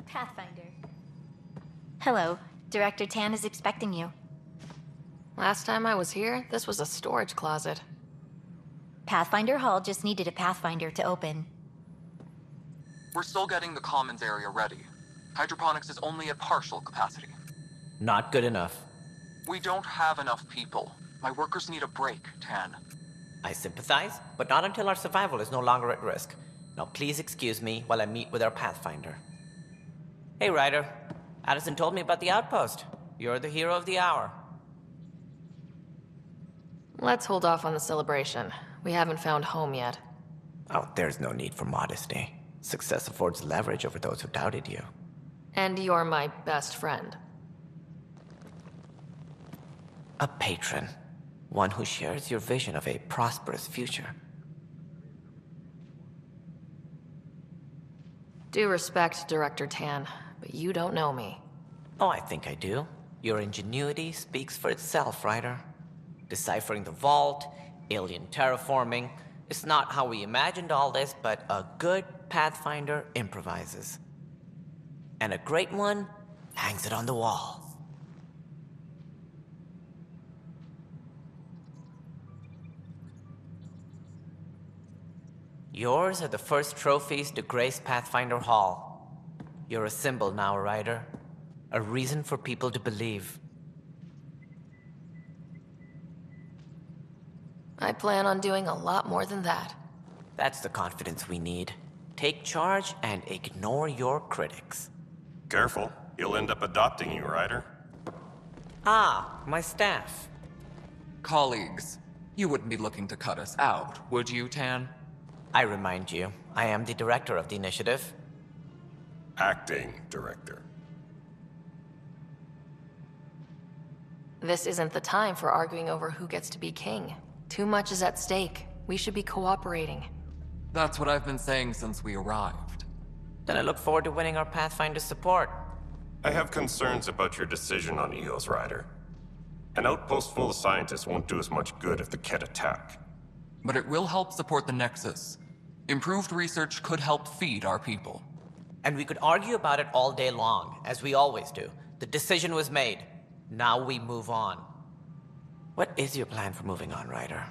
Pathfinder. Hello. Director Tan is expecting you. Last time I was here, this was a storage closet. Pathfinder Hall just needed a Pathfinder to open. We're still getting the commons area ready. Hydroponics is only at partial capacity. Not good enough. We don't have enough people. My workers need a break, Tan. I sympathize, but not until our survival is no longer at risk. Now please excuse me while I meet with our Pathfinder. Hey, Ryder. Addison told me about the outpost. You're the hero of the hour. Let's hold off on the celebration. We haven't found home yet. Oh, there's no need for modesty. Success affords leverage over those who doubted you. And you're my best friend. A patron. One who shares your vision of a prosperous future. Due respect, Director Tan, but you don't know me. Oh, I think I do. Your ingenuity speaks for itself, Ryder. Deciphering the vault, alien terraforming. It's not how we imagined all this, but a good Pathfinder improvises. And a great one hangs it on the wall. Yours are the first trophies to grace Pathfinder Hall. You're a symbol now, Ryder. A reason for people to believe. I plan on doing a lot more than that. That's the confidence we need. Take charge and ignore your critics. Careful, he'll end up adopting you, Ryder. Ah, my staff. Colleagues, you wouldn't be looking to cut us out, would you, Tan? I remind you, I am the director of the initiative. Acting director. This isn't the time for arguing over who gets to be king. Too much is at stake. We should be cooperating. That's what I've been saying since we arrived. Then I look forward to winning our Pathfinder's support. I have concerns about your decision on Eos, Ryder. An outpost full of scientists won't do us much good if the Kett attack. But it will help support the Nexus. Improved research could help feed our people. And we could argue about it all day long, as we always do. The decision was made. Now we move on. What is your plan for moving on, Ryder?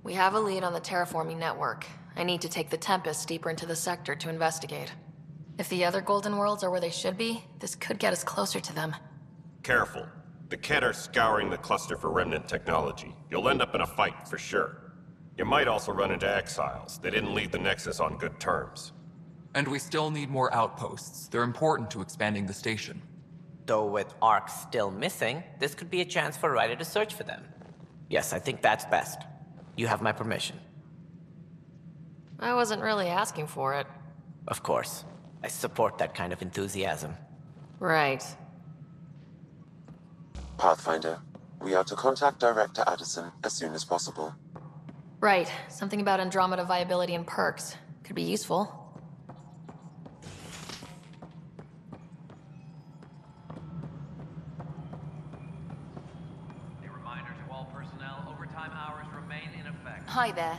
We have a lead on the terraforming network. I need to take the Tempest deeper into the sector to investigate. If the other Golden Worlds are where they should be, this could get us closer to them. Careful. The Kett are scouring the cluster for remnant technology. You'll end up in a fight, for sure. You might also run into exiles. They didn't leave the Nexus on good terms. And we still need more outposts. They're important to expanding the station. Though with Ark still missing, this could be a chance for Ryder to search for them. Yes, I think that's best. You have my permission. I wasn't really asking for it. Of course. I support that kind of enthusiasm. Right. Pathfinder, we are to contact Director Addison as soon as possible. Right. Something about Andromeda viability and perks. Could be useful. A reminder to all personnel, overtime hours remain in effect. Hi there.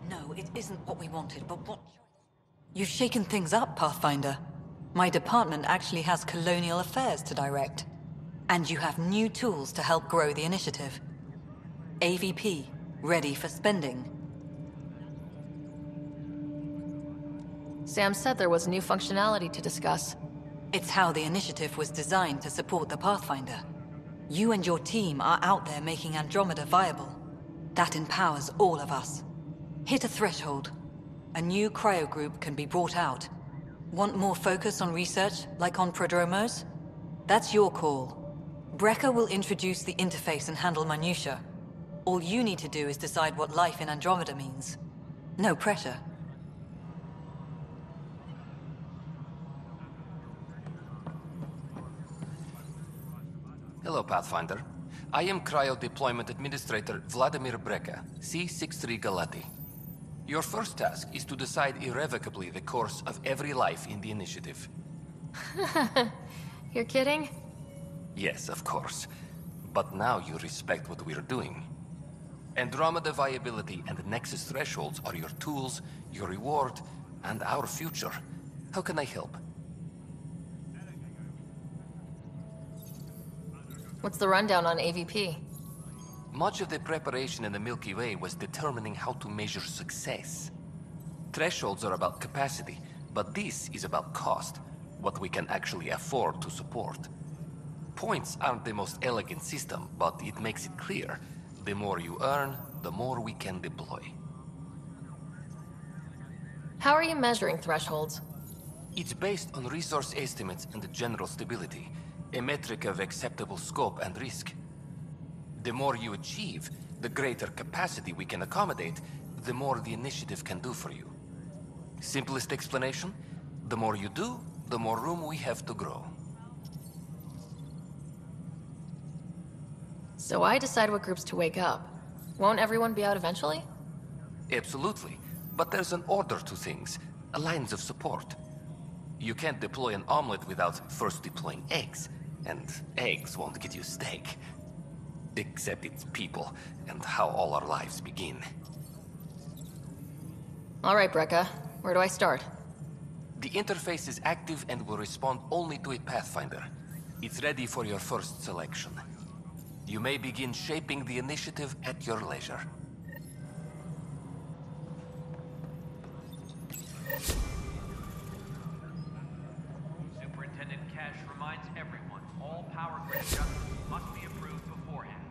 No, it isn't what we wanted, but what... You've shaken things up, Pathfinder. My department actually has colonial affairs to direct. And you have new tools to help grow the initiative. AVP, ready for spending. Sam said there was new functionality to discuss. It's how the initiative was designed to support the Pathfinder. You and your team are out there making Andromeda viable. That empowers all of us. Hit a threshold. A new cryo group can be brought out. Want more focus on research, like on Prodromos? That's your call. Brecker will introduce the interface and handle minutiae. All you need to do is decide what life in Andromeda means. No pressure. Hello, Pathfinder. I am Cryo Deployment Administrator Vladimir Breca, C-63 Galati. Your first task is to decide irrevocably the course of every life in the initiative. You're kidding? Yes, of course. But now you respect what we're doing. Andromeda viability and Nexus thresholds are your tools, your reward, and our future. How can I help? What's the rundown on AVP? Much of the preparation in the Milky Way was determining how to measure success. Thresholds are about capacity, but this is about cost, what we can actually afford to support. Points aren't the most elegant system, but it makes it clear. The more you earn, the more we can deploy. How are you measuring thresholds? It's based on resource estimates and general stability, a metric of acceptable scope and risk. The more you achieve, the greater capacity we can accommodate, the more the initiative can do for you. Simplest explanation, the more you do, the more room we have to grow. So I decide what groups to wake up. Won't everyone be out eventually? Absolutely, but there's an order to things, lines of support. You can't deploy an omelet without first deploying eggs, and eggs won't get you steak. Except it's people, and how all our lives begin. All right, Brekka. Where do I start? The interface is active and will respond only to a Pathfinder. It's ready for your first selection. You may begin shaping the initiative at your leisure. Superintendent Cash reminds everyone, all power grid adjustments must be approved beforehand.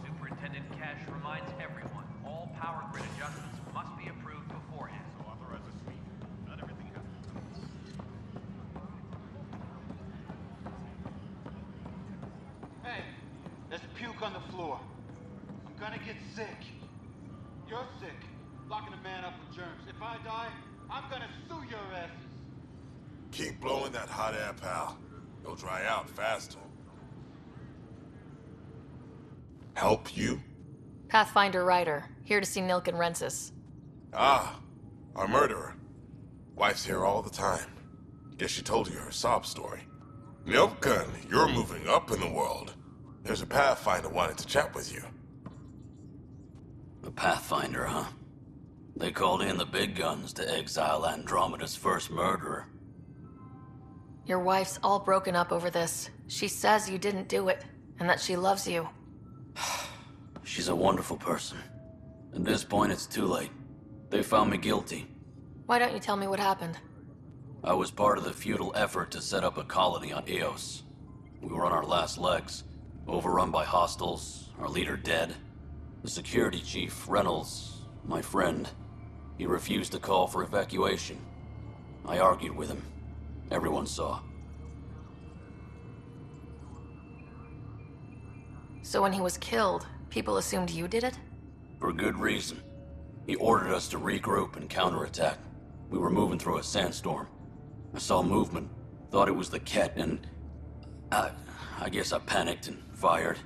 Superintendent Cash reminds everyone, all power grid adjustments must be approved beforehand. So authorize a sweep. Not everything happens. Hey, there's puke on the floor. I'm gonna get sick. You're sick, locking a man up with germs. If I die, I'm gonna sue your asses. Keep blowing that hot air, pal. It'll dry out faster. Help you? Pathfinder Ryder, here to see Nilk and Rensis. Ah, our murderer. Wife's here all the time. Guess she told you her sob story. Nilkan, you're moving up in the world. There's a Pathfinder wanted to chat with you. The Pathfinder, huh? They called in the big guns to exile Andromeda's first murderer. Your wife's all broken up over this. She says you didn't do it, and that she loves you. She's a wonderful person. At this point, it's too late. They found me guilty. Why don't you tell me what happened? I was part of the futile effort to set up a colony on Eos. We were on our last legs, overrun by hostiles, our leader dead. The security chief, Reynolds, my friend, he refused to call for evacuation. I argued with him. Everyone saw. So when he was killed, people assumed you did it? For good reason. He ordered us to regroup and counterattack. We were moving through a sandstorm. I saw movement, thought it was the Ket, and I guess I panicked and fired.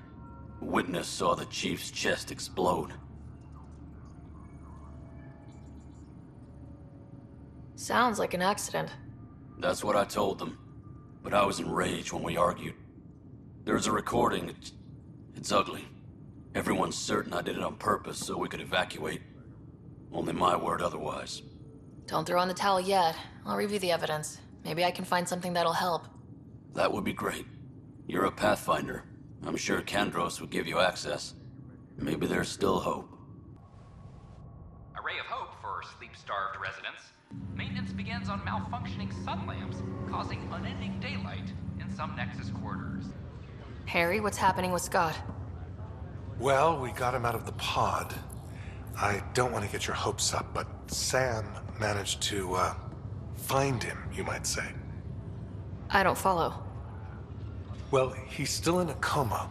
A witness saw the chief's chest explode. Sounds like an accident. That's what I told them. But I was enraged when we argued. There's a recording. It's ugly. Everyone's certain I did it on purpose so we could evacuate. Only my word otherwise. Don't throw in the towel yet. I'll review the evidence. Maybe I can find something that'll help. That would be great. You're a Pathfinder. I'm sure Kandros would give you access. Maybe there's still hope. A ray of hope for sleep-starved residents. Maintenance begins on malfunctioning sun lamps, causing unending daylight in some Nexus quarters. Harry, what's happening with Scott? Well, we got him out of the pod. I don't want to get your hopes up, but Sam managed to, find him, you might say. I don't follow. Well, he's still in a coma,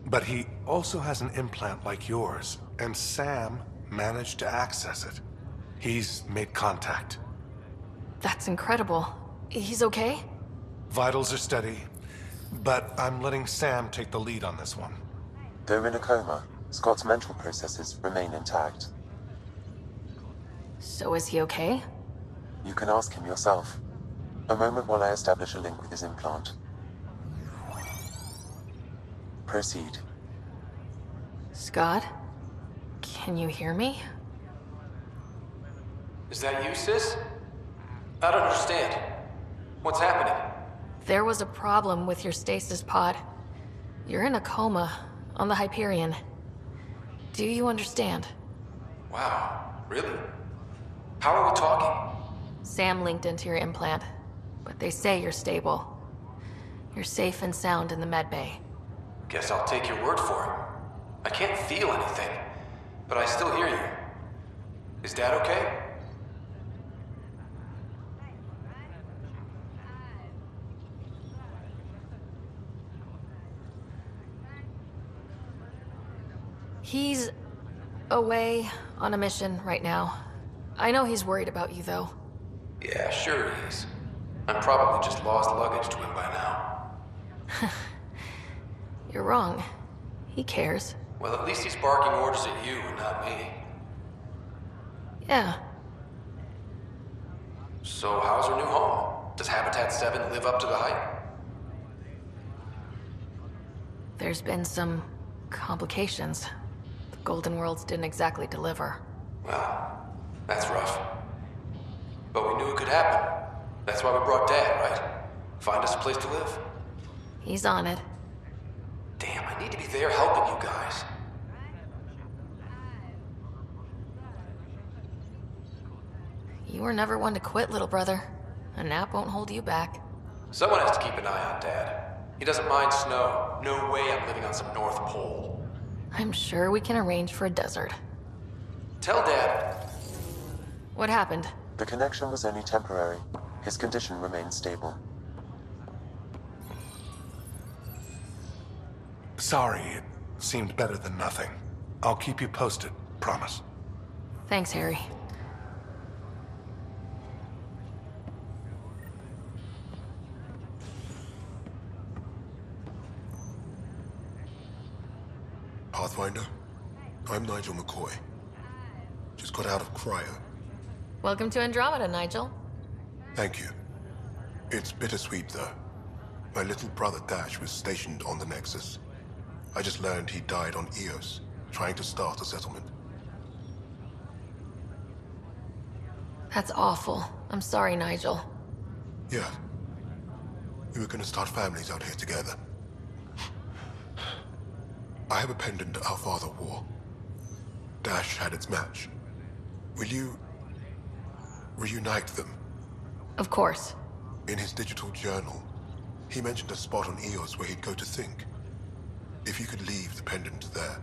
but he also has an implant like yours, and Sam managed to access it. He's made contact. That's incredible. He's okay? Vitals are steady, but I'm letting Sam take the lead on this one. Though in a coma, Scott's mental processes remain intact. So is he okay? You can ask him yourself. A moment while I establish a link with his implant. Proceed. Scott? Can you hear me? Is that you, sis? I don't understand. What's happening? There was a problem with your stasis pod. You're in a coma on the Hyperion. Do you understand? Wow, really? How are we talking? Sam linked into your implant, but they say you're stable. You're safe and sound in the medbay. Guess I'll take your word for it. I can't feel anything, but I still hear you. Is Dad okay? He's away on a mission right now. I know he's worried about you, though. Yeah, sure he is. I'm probably just lost luggage to him by now. You're wrong. He cares. Well, at least he's barking orders at you and not me. Yeah. So how's her new home? Does Habitat 7 live up to the hype? There's been some complications. The Golden Worlds didn't exactly deliver. Well, that's rough. But we knew it could happen. That's why we brought Dad, right? Find us a place to live. He's on it. Damn, I need to be there helping you guys. You were never one to quit, little brother. A nap won't hold you back. Someone has to keep an eye on Dad. He doesn't mind snow. No way I'm living on some North Pole. I'm sure we can arrange for a desert. Tell Dad. What happened? The connection was only temporary. His condition remains stable. Sorry, it seemed better than nothing. I'll keep you posted, promise. Thanks, Harry. Pathfinder, I'm Nigel McCoy. Just got out of cryo. Welcome to Andromeda, Nigel. Thank you. It's bittersweet, though. My little brother Dash was stationed on the Nexus. I just learned he died on Eos, trying to start a settlement. That's awful. I'm sorry, Nigel. Yeah. We were gonna start families out here together. I have a pendant our father wore. Dash had its match. Will you reunite them? Of course. In his digital journal, he mentioned a spot on Eos where he'd go to think. If you could leave the pendant there.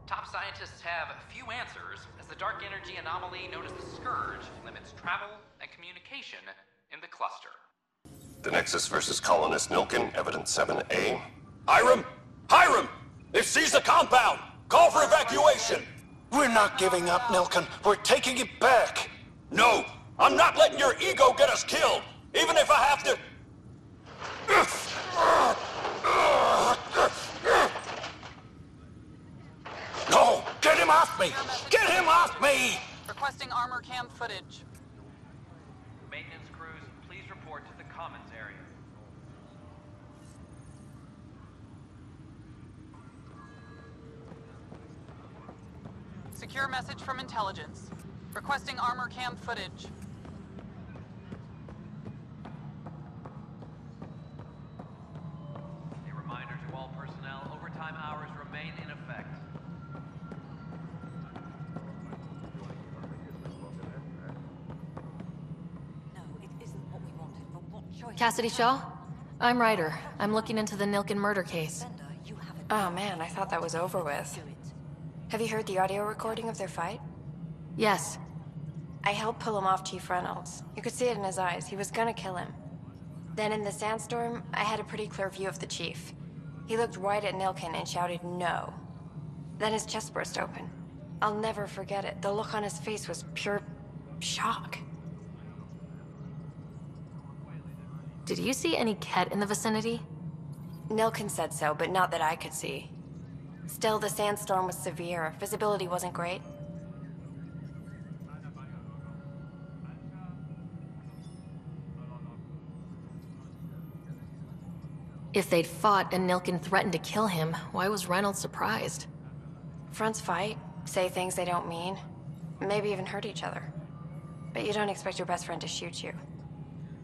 Top scientists have few answers, as the dark energy anomaly known as the Scourge limits travel and communication in the cluster. The Nexus versus Colonist Nilkin, Evidence 7A. Hiram! Hiram! They've seized the compound! Call for evacuation! We're not giving up, Nilkin. We're taking it back. No! I'm not letting your ego get us killed! Even if I have to... No! Get him off me! Get him off me! Requesting armor cam footage. Maintenance crews, please report to the commons area. Secure message from intelligence. Requesting armor cam footage. A reminder to all personnel, overtime hours remain in effect. Cassidy Shaw? I'm Ryder. I'm looking into the Nilkin murder case. Oh man, I thought that was over with. Have you heard the audio recording of their fight? Yes. I helped pull him off Chief Reynolds. You could see it in his eyes. He was gonna kill him. Then in the sandstorm, I had a pretty clear view of the Chief. He looked right at Nilkin and shouted no. Then his chest burst open. I'll never forget it. The look on his face was pure shock. Did you see any Ket in the vicinity? Nilkin said so, but not that I could see. Still, the sandstorm was severe. Visibility wasn't great. If they'd fought and Nilkin threatened to kill him, why was Reynolds surprised? Fronts fight, say things they don't mean, maybe even hurt each other. But you don't expect your best friend to shoot you.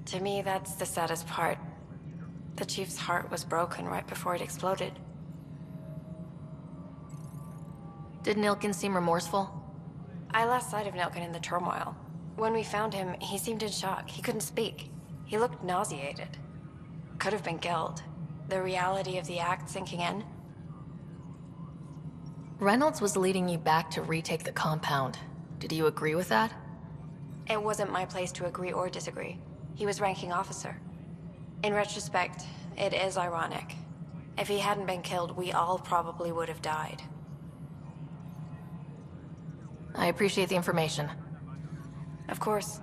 To me, that's the saddest part. The Chief's heart was broken right before it exploded. Did Nilkin seem remorseful? I lost sight of Nilkin in the turmoil. When we found him, he seemed in shock. He couldn't speak. He looked nauseated. Could have been guilt. The reality of the act sinking in. Reynolds was leading you back to retake the compound. Did you agree with that? It wasn't my place to agree or disagree. He was ranking officer. In retrospect, it is ironic. If he hadn't been killed, we all probably would have died. I appreciate the information. Of course.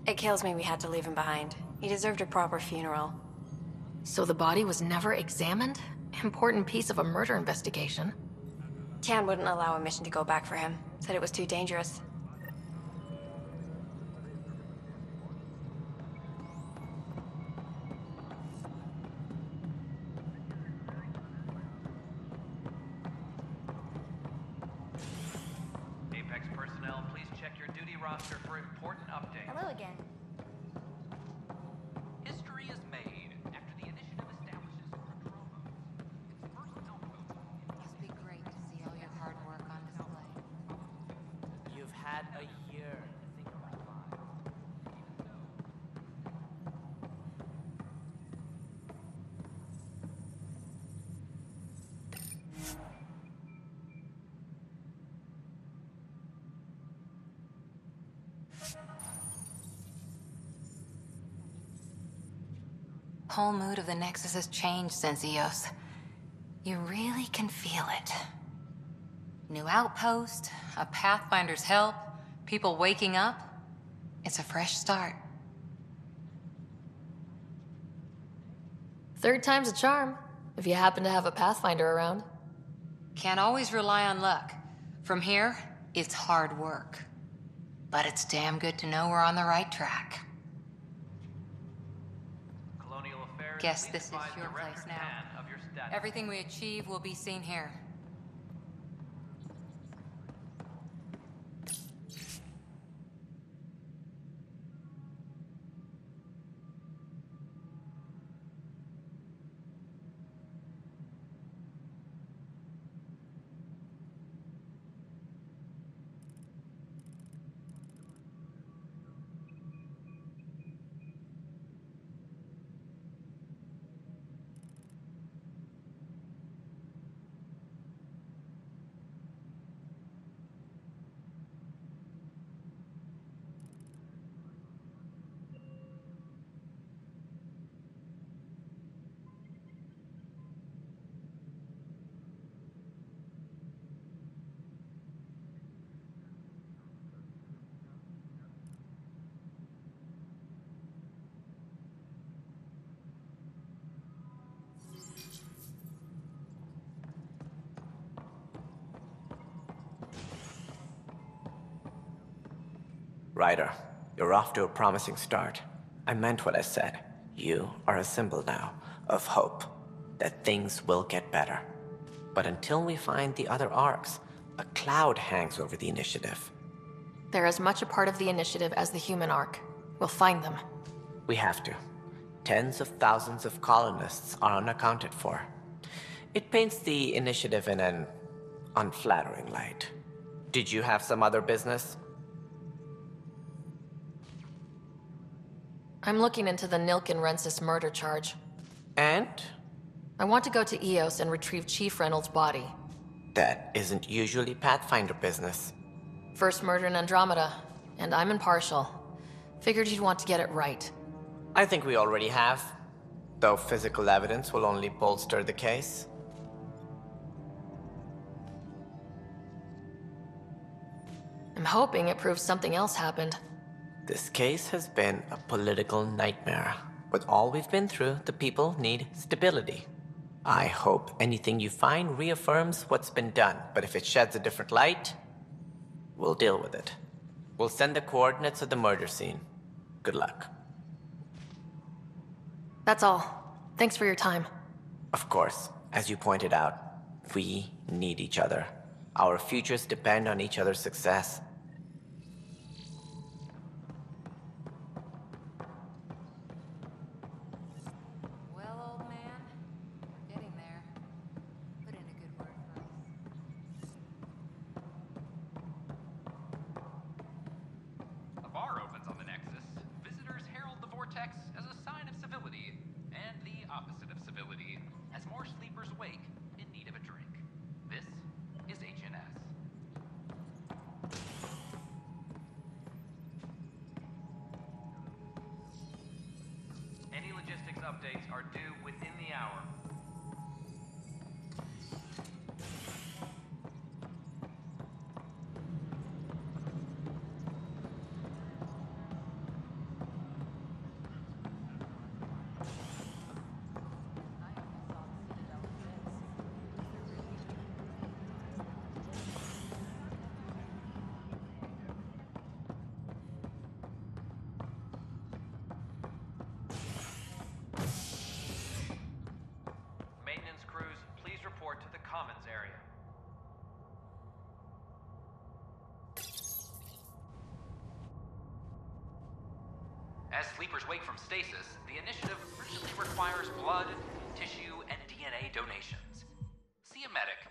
It kills me we had to leave him behind. He deserved a proper funeral. So the body was never examined? Important piece of a murder investigation. Tian wouldn't allow a mission to go back for him. Said it was too dangerous. Apex personnel, please check your duty roster for important updates. Hello again. History is made after the initiative establishes Andromeda. Its first outpost. Must be great to see all your hard work on display. You've had a year to think about life. Whole mood of the Nexus has changed since EOS. You really can feel it. New outpost, a Pathfinder's help, people waking up. It's a fresh start. Third time's a charm, if you happen to have a Pathfinder around. Can't always rely on luck. From here, it's hard work. But it's damn good to know we're on the right track. Colonial Affairs, Guess please this is advise your Director place now. Tan of your status. Everything we achieve will be seen here. Ryder, you're off to a promising start. I meant what I said. You are a symbol now of hope, that things will get better. But until we find the other arcs, a cloud hangs over the initiative. They're as much a part of the initiative as the human arc. We'll find them. We have to. Tens of thousands of colonists are unaccounted for. It paints the initiative in an unflattering light. Did you have some other business? I'm looking into the Nilkin Rensis murder charge. And? I want to go to EOS and retrieve Chief Reynolds' body. That isn't usually Pathfinder business. First murder in Andromeda, and I'm impartial. Figured you'd want to get it right. I think we already have, though physical evidence will only bolster the case. I'm hoping it proves something else happened. This case has been a political nightmare. With all we've been through, the people need stability. I hope anything you find reaffirms what's been done, but if it sheds a different light, we'll deal with it. We'll send the coordinates of the murder scene. Good luck. That's all. Thanks for your time. Of course, as you pointed out, we need each other. Our futures depend on each other's success. Well, old man, we're getting there. Put in a good word for us. A bar opens on the Nexus. Visitors herald the vortex as a sign of civility, and the opposite of civility, as more sleepers wake in need of a drink. This is HNS. Any logistics updates are due within the hour. Maintenance crews, please report to the Commons area. As sleepers wake from stasis, the initiative urgently requires blood, tissue, and DNA donations. See a medic